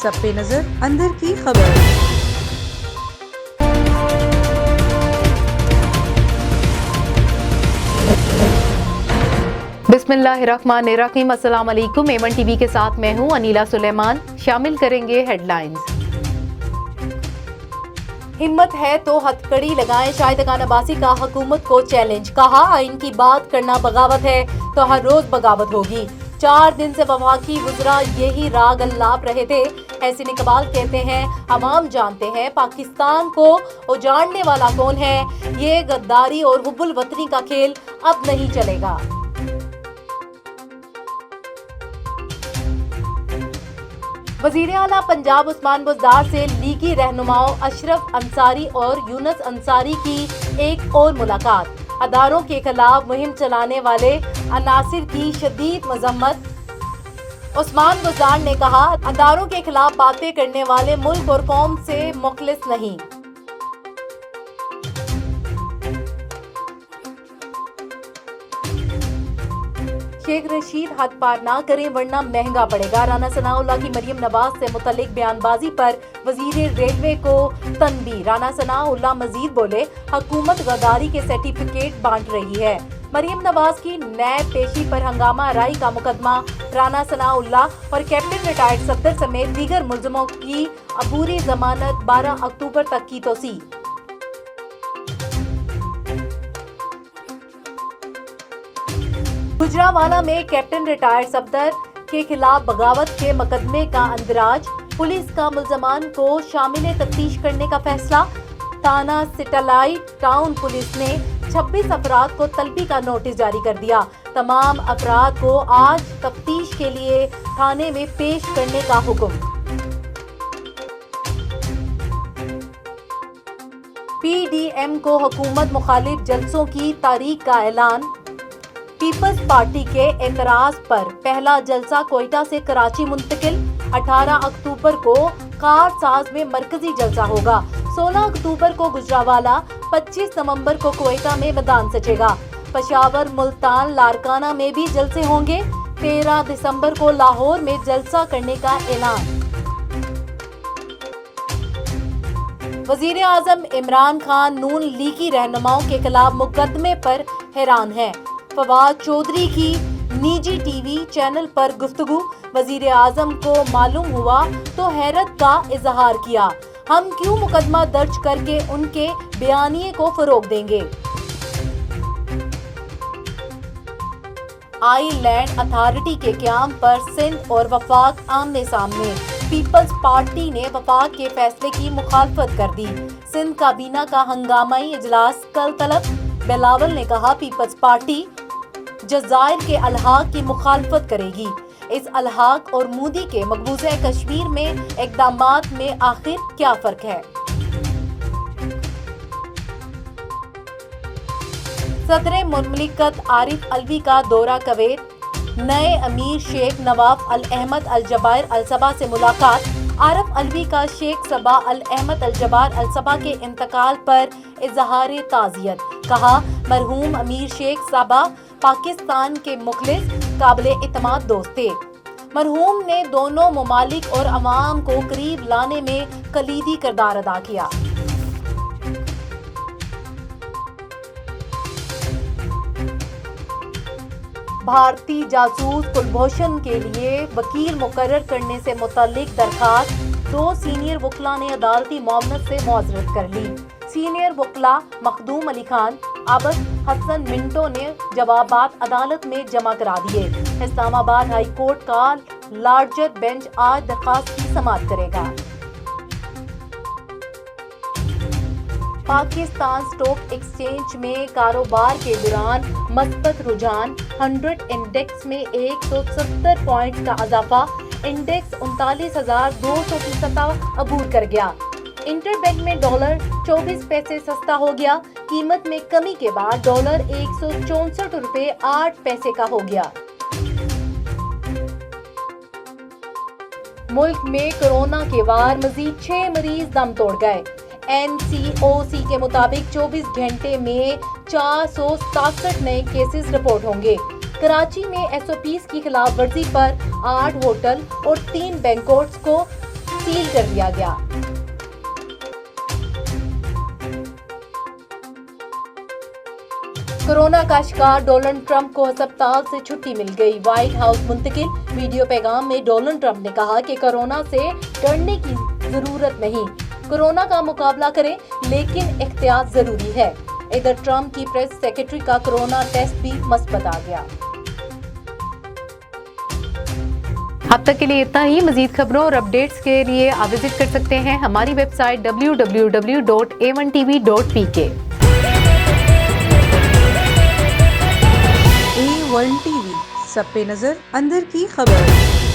सब पे नजर अंदर की खबर। बिस्मिल्लाहिर्रहमानिर्रहीम। अस्सलाम वालेकुम। A1tv के साथ मैं हूं अनीला सुलेमान। शामिल करेंगे हेडलाइंस। हिम्मत है तो हथकड़ी लगाएं, शाहिद खान अब्बासी का हुकूमत को चैलेंज। कहा आइन की बात करना बगावत है तो हर रोज बगावत होगी। 4 दिन से वफाकी वज़रा यही राग अल्लाप रहे थे। ऐसिन इकबाल कहते हैं अवाम जानते हैं पाकिस्तान को उजाड़ने वाला कौन है। ये गद्दारी और हुब्बुल वतनी का खेल अब नहीं चलेगा। वज़ीर आला पंजाब उस्मान बुज़दार से लीगी रहनुमाओं अशरफ अंसारी और यूनुस अंसारी की एक और मुलाकात। अदारों के खिलाफ मुहिम चलाने वाले अनासिर की शदीद मजम्मत। उस्मान बुज़दार ने कहा अदारों के खिलाफ बातें करने वाले मुल्क और कौम से मुखलिस नहीं। शेख रशीद हद पार ना करें वरना महंगा पड़ेगा। राना सनाउल्लाह की मरियम नवाज से मुतल्लिक बयानबाजी पर वजीर रेलवे को तनबीह। राना सनाउल्लाह मजीद बोले हुकूमत गद्दारी के सर्टिफिकेट बांट रही है। मरियम नवाज की नैब पेशी पर हंगामा आराई का मुकदमा। राना सनाउल्लाह और कैप्टन रिटायर्ड सदर समेत दीगर मुल्ज़िमों की अबूरी जमानत 12 अक्टूबर तक की तोसी। गुजरांवाला में कैप्टन रिटायर्ड सफदर के खिलाफ बगावत के मुकदमे का अंदराज। पुलिस का मुल्जमान को शामिल तफ्तीश करने का फैसला। थाना सैटेलाइट टाउन पुलिस ने 26 अफराद को तलबी का नोटिस जारी कर दिया। तमाम अफराद को आज तफ्तीश के लिए थाने में पेश करने का हुक्म। PDM को हुकूमत मुखालिफ जलसों की तारीख का ऐलान। पीपल्स पार्टी के एतराज पर पहला जलसा कोयटा से कराची मुंतकिल। 18 अक्टूबर को कारसाज में मरकजी जलसा होगा। 16 अक्टूबर को गुजरांवाला, 25 नवंबर को कोयटा में मैदान सजेगा। पेशावर, मुल्तान, लारकाना में भी जलसे होंगे। 13 दिसंबर को लाहौर में जलसा करने का ऐलान। वजीर आजम इमरान खान नून लीगी रहनुमाओं के खिलाफ मुकदमे पर हैरान हैं। फवाद चौधरी की निजी टीवी चैनल पर गुफ्तगू। वजीर आजम को मालूम हुआ तो हैरत का इजहार किया। हम क्यों मुकदमा दर्ज करके उनके बयानिए को फरोग देंगे। आइलैंड अथॉरिटी के क़याम पर सिंध और वफाक आमने सामने। पीपल्स पार्टी ने वफाक के फैसले की मुखालफत कर दी। सिंध काबीना का हंगामाई इजलास कल तलब। बिलावल ने कहा पीपल्स पार्टी जज़ायर के अलहाक की मुखालफत करेगी। इस अलहाक और मोदी के मकबूजा कश्मीर में इक़दामात में आखिर क्या फर्क है। सदर मुमलिकत आरिफ अलवी का दौरा कुवैत। नए अमीर शेख नवाफ अल अहमद अल जबार अल सबा से मुलाकात। आरिफ अलवी का शेख सबा अल अहमद अल जबार अल सबा के इंतकाल पर इजहार ताज़ियत। कहा मरहूम अमीर शेख सबा पाकिस्तान के मुखलिस काबिल इत्मीनान दोस्त थे। मरहूम ने दोनों ममालिक और अवाम को करीब लाने में कलीदी किरदार अदा किया। भारतीय जासूस कुलभूषण के लिए वकील मुकर्रर करने से मुताल्लिक दरखास्त। 2 सीनियर वकला ने अदालती मामलत से मुआज़रत कर ली। सीनियर वकला मखदूम अली खान, आबद हसन मिंटो ने जवाबात अदालत में जमा करा दिए। इस्लामाबाद हाई कोर्ट का लार्जर बेंच आज दरखास्त की समाअत करेगा। पाकिस्तान स्टॉक एक्सचेंज में कारोबार के दौरान मस्बत रुझान। 100 इंडेक्स में 170 पॉइंट्स का इजाफा। इंडेक्स 39,200 की सतह अबूर कर गया। इंटरबैंक में डॉलर 24 पैसे सस्ता हो गया। कीमत में कमी के बाद डॉलर 164 रुपए 8 पैसे का हो गया। मुल्क में कोरोना के वार मजीद 6 मरीज दम तोड़ गए। NCOC के मुताबिक 24 घंटे में 467 नए केसेस रिपोर्ट होंगे। कराची में SOPs की खिलाफ वर्जी पर 8 होटल और 3 बैंकोट्स को सील कर दिया गया। कोरोना का शिकार डोनाल्ड ट्रंप को अस्पताल से छुट्टी मिल गई। व्हाइट हाउस मुंतकिल वीडियो पैगाम में डोनाल्ड ट्रंप ने कहा कि कोरोना से डरने की जरूरत नहीं, कोरोना का मुकाबला करें लेकिन एहतियात जरूरी है। इधर ट्रंप की प्रेस सेक्रेटरी का कोरोना टेस्ट भी मस्बत आ गया। अब तक के लिए इतना ही। मजीद खबरों और अपडेट्स के लिए आप विजिट कर सकते हैं हमारी वेबसाइट www.a1tv.pk। A1tv, सब पे नजर, अंदर की खबर।